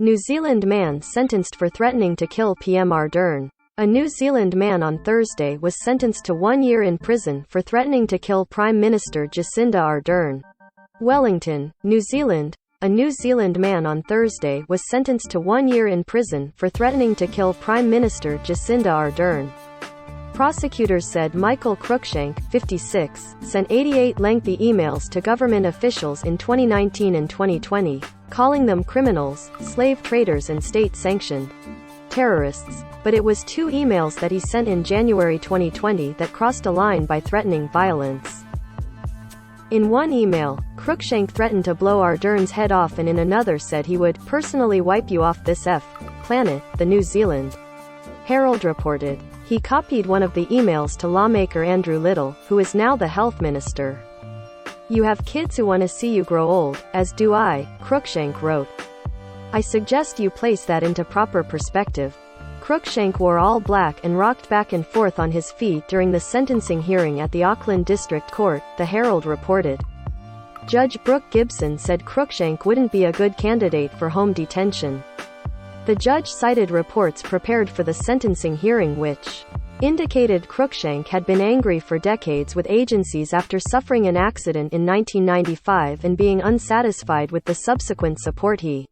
New Zealand man sentenced for threatening to kill PM Ardern. A New Zealand man on Thursday was sentenced to 1 year in prison for threatening to kill Prime Minister Jacinda Ardern. Wellington, New Zealand. A New Zealand man on Thursday was sentenced to 1 year in prison for threatening to kill Prime Minister Jacinda Ardern. Prosecutors said Michael Cruikshank, 56, sent 88 lengthy emails to government officials in 2019 and 2020, calling them criminals, slave traders and state-sanctioned terrorists. But it was 2 emails that he sent in January 2020 that crossed a line by threatening violence. In one email, Cruikshank threatened to blow Ardern's head off, and in another said he would personally wipe you off this planet, the New Zealand Herald reported. He copied one of the emails to lawmaker Andrew Little, who is now the health minister. "You have kids who want to see you grow old, as do I," Cruikshank wrote. "I suggest you place that into proper perspective." Cruikshank wore all black and rocked back and forth on his feet during the sentencing hearing at the Auckland District Court, the Herald reported. Judge Brooke Gibson said Cruikshank wouldn't be a good candidate for home detention. The judge cited reports prepared for the sentencing hearing which indicated Cruikshank had been angry for decades with agencies after suffering an accident in 1995 and being unsatisfied with the subsequent support he.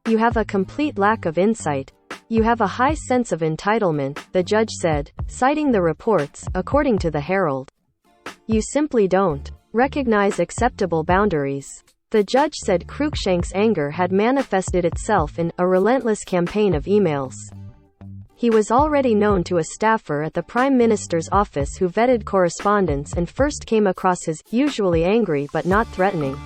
"You have a complete lack of insight. You have a high sense of entitlement," the judge said, citing the reports, according to the Herald. "You simply don't recognize acceptable boundaries." The judge said Cruikshank's anger had manifested itself in a relentless campaign of emails. He was already known to a staffer at the Prime Minister's office who vetted correspondence and first came across his usually angry but not threatening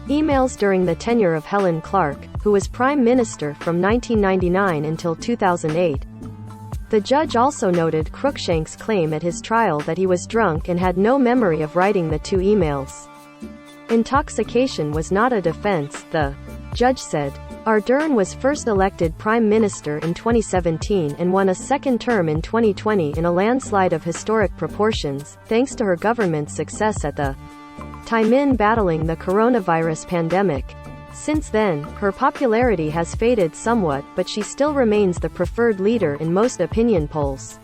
emails during the tenure of Helen Clark, who was Prime Minister from 1999 until 2008. The judge also noted Cruikshank's claim at his trial that he was drunk and had no memory of writing the 2 emails. Intoxication was not a defense, the judge said. Ardern was first elected Prime Minister in 2017 and won a second term in 2020 in a landslide of historic proportions, thanks to her government's success at the time in battling the coronavirus pandemic. Since then, her popularity has faded somewhat, but she still remains the preferred leader in most opinion polls.